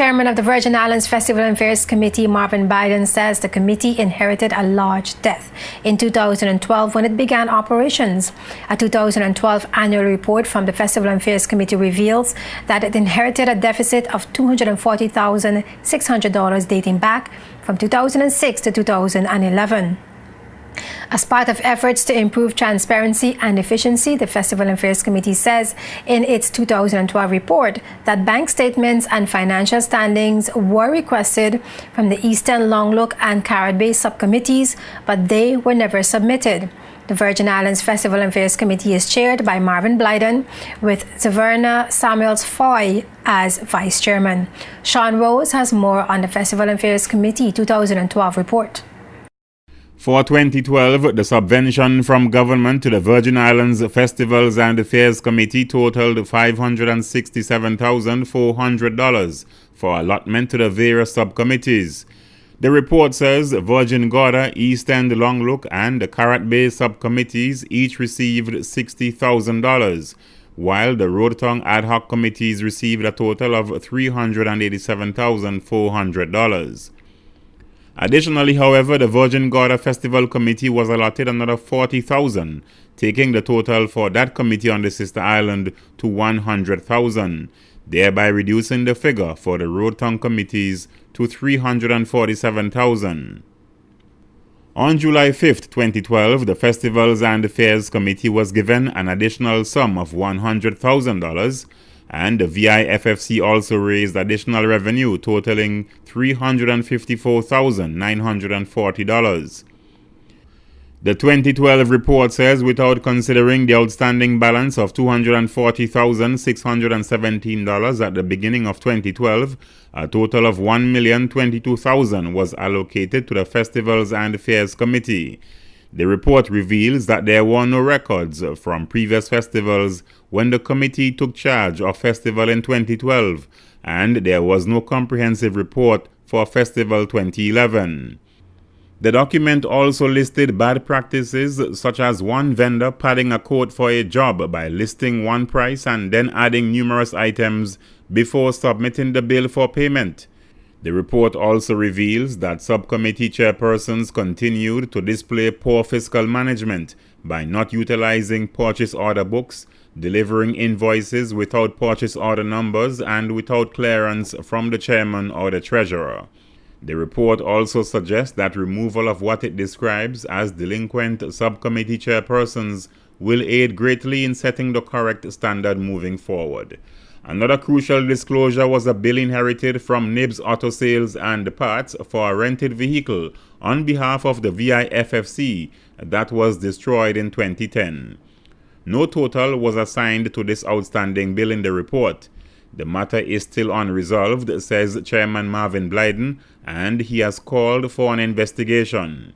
Chairman of the Virgin Islands Festival and Fairs Committee, Marvin Biden, says the committee inherited a large debt in 2012 when it began operations. A 2012 annual report from the Festival and Fairs Committee reveals that it inherited a deficit of $240,600 dating back from 2006 to 2011. As part of efforts to improve transparency and efficiency, the Festival and Fairs Committee says in its 2012 report that bank statements and financial standings were requested from the Eastern Longlook and Carrot Bay subcommittees, but they were never submitted. The Virgin Islands Festival and Fairs Committee is chaired by Marvin Blyden, with Taverna Samuels Foy as vice chairman. Sean Rose has more on the Festival and Fairs Committee 2012 report. For 2012, the subvention from government to the Virgin Islands Festivals and Fairs Committee totaled $567,400 for allotment to the various subcommittees. The report says Virgin Gorda, East End Longlook, and the Carrot Bay subcommittees each received $60,000, while the Rototom ad hoc committees received a total of $387,400. Additionally, however, the Virgin Gorda Festival Committee was allotted another $40,000, taking the total for that committee on the sister island to $100,000, thereby reducing the figure for the Rototom committees to $347,000. On July 5, 2012, the Festivals and Fairs Committee was given an additional sum of $100,000, and the VIFFC also raised additional revenue totaling $354,940. The 2012 report says without considering the outstanding balance of $240,617 at the beginning of 2012, a total of $1,022,000 was allocated to the Festivals and Fairs Committee. The report reveals that there were no records from previous festivals when the committee took charge of festival in 2012, and there was no comprehensive report for Festival 2011. The document also listed bad practices such as one vendor padding a quote for a job by listing one price and then adding numerous items before submitting the bill for payment. The report also reveals that subcommittee chairpersons continued to display poor fiscal management by not utilizing purchase order books, delivering invoices without purchase order numbers, and without clearance from the chairman or the treasurer. The report also suggests that removal of what it describes as delinquent subcommittee chairpersons will aid greatly in setting the correct standard moving forward. Another crucial disclosure was a bill inherited from Nibs Auto Sales and Parts for a rented vehicle on behalf of the VIFFC that was destroyed in 2010. No total was assigned to this outstanding bill in the report. The matter is still unresolved, says Chairman Marvin Blyden, and he has called for an investigation.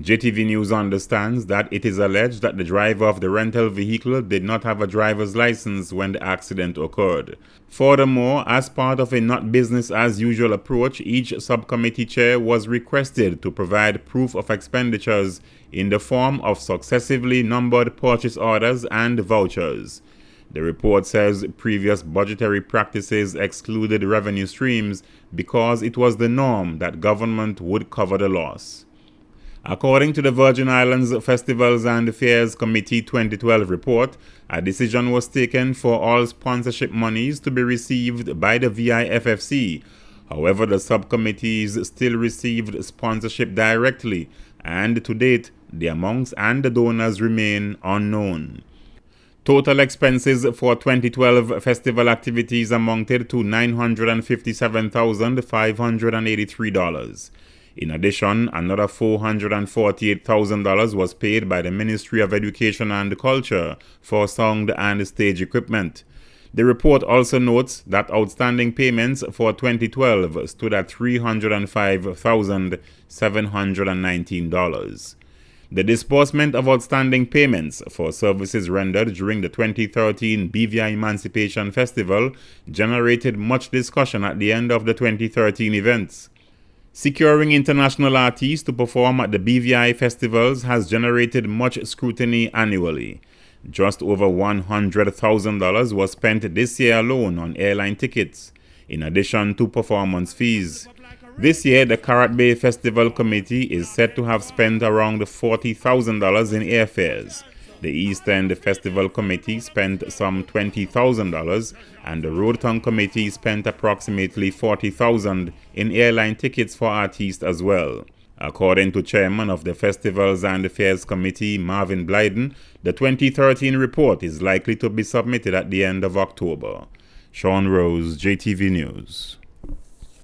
JTV News understands that it is alleged that the driver of the rental vehicle did not have a driver's license when the accident occurred. Furthermore, as part of a not business as usual approach, each subcommittee chair was requested to provide proof of expenditures in the form of successively numbered purchase orders and vouchers. The report says previous budgetary practices excluded revenue streams because it was the norm that government would cover the loss. According to the Virgin Islands Festivals and Fairs Committee 2012 report, a decision was taken for all sponsorship monies to be received by the VIFFC. However, the subcommittees still received sponsorship directly, and to date, the amounts and the donors remain unknown. Total expenses for 2012 festival activities amounted to $957,583. In addition, another $448,000 was paid by the Ministry of Education and Culture for sound and stage equipment. The report also notes that outstanding payments for 2012 stood at $305,719. The disbursement of outstanding payments for services rendered during the 2013 BVI Emancipation Festival generated much discussion at the end of the 2013 events. Securing international artists to perform at the BVI festivals has generated much scrutiny annually. Just over $100,000 was spent this year alone on airline tickets. in addition to performance fees. This year, the Carrot Bay Festival Committee is said to have spent around $40,000 in airfares. The East End Festival Committee spent some $20,000 and the Road Town Committee spent approximately $40,000 in airline tickets for artists as well. According to Chairman of the Festivals and Fairs Committee, Marvin Blyden, the 2013 report is likely to be submitted at the end of October. Sean Rose, JTV News.